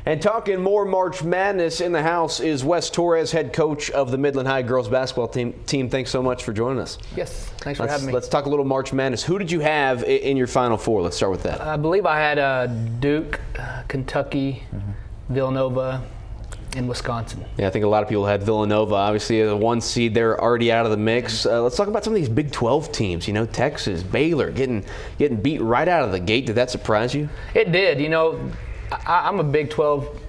And talking more March Madness, in the house is Wes Torres, head coach of the Midland High girls basketball team. Thanks so much for joining us. Yes, thanks for having me. Let's talk a little March Madness. Who did you have in your Final Four? Let's start with that. I believe I had Duke, Kentucky, Villanova, and Wisconsin. Yeah, I think a lot of people had Villanova. Obviously, the 1 seed, they're already out of the mix. Let's talk about some of these Big 12 teams. You know, Texas, Baylor, getting beat right out of the gate. Did that surprise you? It did. You know, I'm a Big 12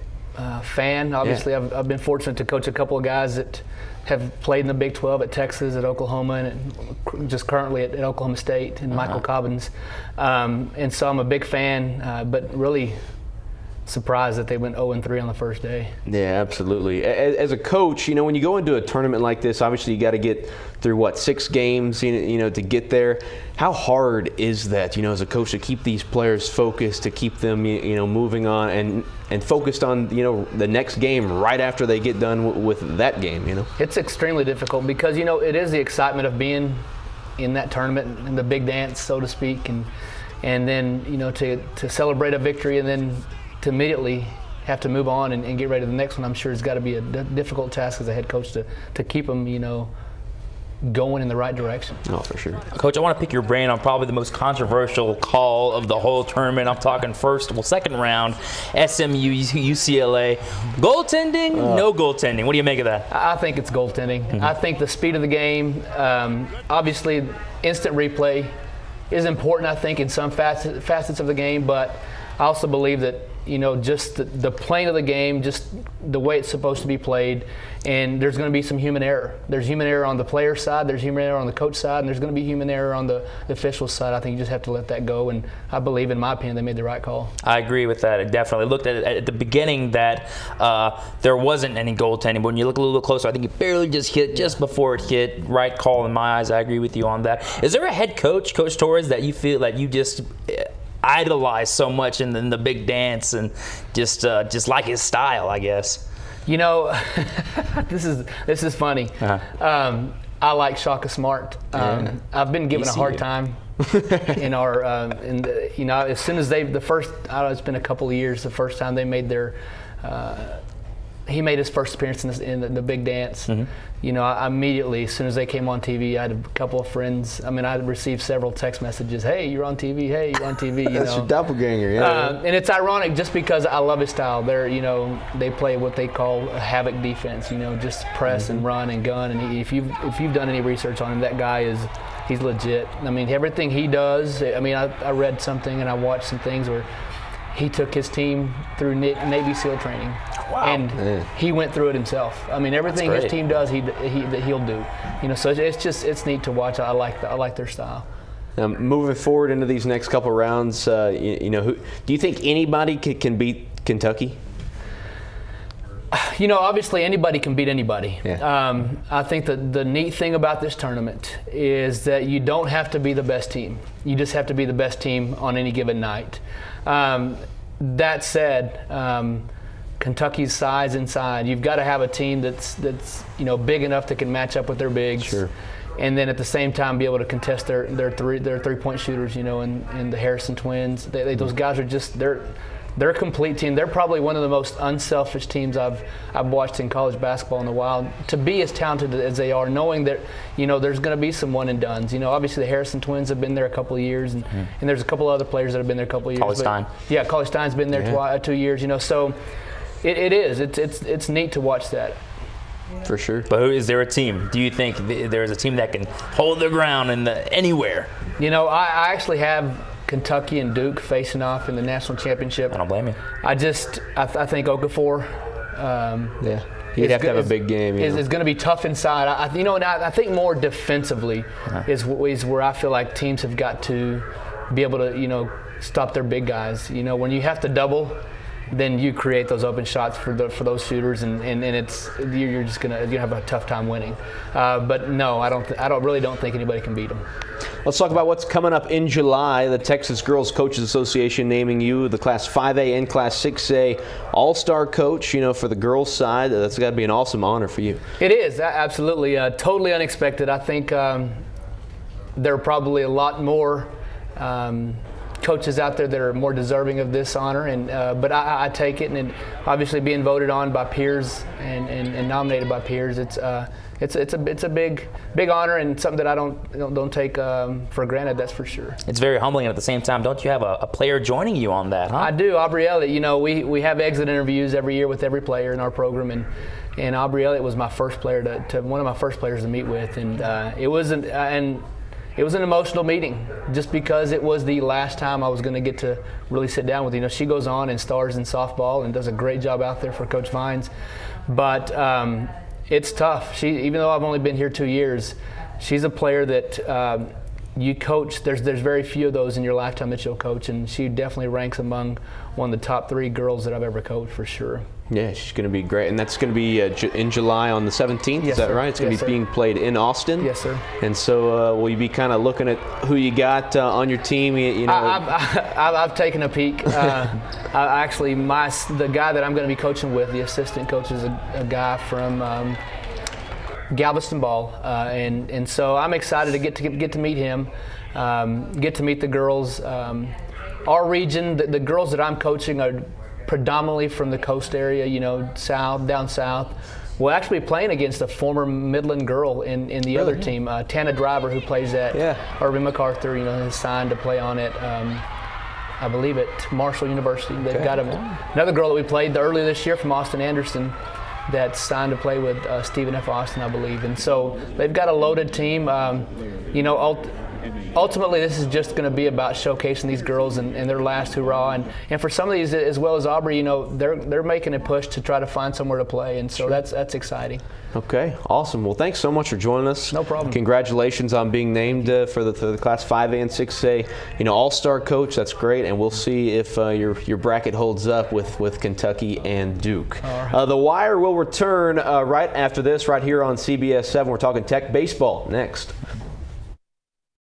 fan. Obviously, yeah. I've been fortunate to coach a couple of guys that have played in the Big 12 at Texas, at Oklahoma, and just currently at Oklahoma State, and Michael Cobbins. And so I'm a big fan, but really surprised that they went 0-3 on the first day. Yeah, absolutely. As a coach, you know, when you go into a tournament like this, obviously you got to get through 6 games, you know, to get there. How hard is that, you know, as a coach, to keep these players focused, to keep them, you know, moving on and focused on, you know, the next game right after they get done with that game, you know? It's extremely difficult because, you know, it is the excitement of being in that tournament, in the big dance, so to speak, and then, you know, to celebrate a victory and then to immediately have to move on and get ready to the next one. I'm sure it's got to be a difficult task as a head coach to keep them, you know, going in the right direction. Oh, for sure. Coach, I want to pick your brain on probably the most controversial call of the whole tournament. I'm talking second round, SMU, UCLA. Goaltending, no goaltending. What do you make of that? I think it's goaltending. I think the speed of the game, obviously instant replay is important, I think, in some facets of the game, but I also believe that, you know, just the playing of the game, just the way it's supposed to be played, and there's going to be some human error. There's human error on the player side, there's human error on the coach side, and there's going to be human error on the official side. I think you just have to let that go, and I believe, in my opinion, they made the right call. I agree with that. I definitely looked at the beginning that there wasn't any goaltending, but when you look a little closer, I think it barely just hit just before it hit. Right call in my eyes. I agree with you on that. Is there a head coach, Coach Torres, that you feel that you just idolize so much in the big dance and just like his style, I guess? You know, this is funny. I like Shaka Smart. I've been given a hard time in our you know, as soon as it's been a couple of years, the first time they made their he made his first appearance in the big dance. You know, I immediately, as soon as they came on TV, I had a couple of friends. I mean, I received several text messages. Hey, you're on TV. Hey, you're on TV. You That's know. your doppelganger, yeah. And it's ironic just because I love his style. You know, they play what they call a havoc defense. You know, just press and run and gun. And if you've done any research on him, that guy he's legit. I mean, everything he does. I mean, I read something and I watched some things where he took his team through Navy SEAL training. Wow. And he went through it himself. I mean, everything his team does, he'll do. You know, so it's neat to watch. I like their style. Now, moving forward into these next couple rounds, you know, do you think anybody can beat Kentucky? You know, obviously anybody can beat anybody. Yeah. I think that the neat thing about this tournament is that you don't have to be the best team. You just have to be the best team on any given night. That said, Kentucky's size inside, you've got to have a team that's you know, big enough that can match up with their bigs. Sure. And then at the same time be able to contest their three-point shooters, you know, and the Harrison twins. Those guys are just they're a complete team. They're probably one of the most unselfish teams I've watched in college basketball in a while. To be as talented as they are, knowing that, you know, there's going to be some one and dones. You know, obviously the Harrison twins have been there a couple of years, and there's a couple other players that have been there a couple of years. Cauley Stein. Yeah, Cauley Stein's been there 2 years. You know, so it's neat to watch that. For sure. But is there a team? Do you think there's a team that can hold their ground anywhere? You know, I actually have Kentucky and Duke facing off in the national championship. I don't blame you. I think Okafor. Yeah, he'd have to have a big game. It's going to be tough inside. I think more defensively is where I feel like teams have got to be able to, you know, stop their big guys. You know, when you have to double, then you create those open shots for those shooters, and you're just gonna have a tough time winning. But no, I really don't think anybody can beat them. Let's talk about what's coming up in July. The Texas Girls Coaches Association naming you the Class 5A and Class 6A All-Star Coach. You know, for the girls' side, that's got to be an awesome honor for you. It is, absolutely, totally unexpected. I think there are probably a lot more coaches out there that are more deserving of this honor, and but I take it, and obviously being voted on by peers and nominated by peers, it's a big honor and something that I don't take for granted. That's for sure. It's very humbling, and at the same time, don't you have a player joining you on that, huh? I do, Aubrey Elliott. You know, we have exit interviews every year with every player in our program, and Aubrey Elliott was my first player one of my first players to meet with, and it was an emotional meeting, just because it was the last time I was going to get to really sit down with her. You know, she goes on and stars in softball and does a great job out there for Coach Vines, but it's tough. Even though I've only been here 2 years, she's a player that you coach. There's very few of those in your lifetime that you'll coach, and she definitely ranks among one of the top 3 girls that I've ever coached for sure. Yeah, she's going to be great. And that's going to be in July on the 17th, yes, is that sir. right? It's going to be being played in Austin? Yes, sir. And so will you be kind of looking at who you got on your team? You know, I've taken a peek. The guy that I'm going to be coaching with, the assistant coach, is a guy from Galveston Ball, and so I'm excited to get to meet him, get to meet the girls. Our region, the girls that I'm coaching are predominantly from the coast area, you know, down south. We'll actually be playing against a former Midland girl in the other team, Tana Driver, who plays at Irving MacArthur. You know, has signed to play on it. I believe at Marshall University. They've got another girl that we played earlier this year from Austin Anderson that's signed to play with Stephen F. Austin, I believe. And so they've got a loaded team. You know, ultimately, this is just going to be about showcasing these girls and their last hurrah. And for some of these, as well as Aubrey, you know, they're making a push to try to find somewhere to play, and so that's exciting. Okay, awesome. Well, thanks so much for joining us. No problem. Congratulations on being named for the Class 5A and 6A, you know, All-Star coach. That's great, and we'll see if your bracket holds up with Kentucky and Duke. All right. The Wire will return right after this, right here on CBS 7. We're talking Tech baseball next.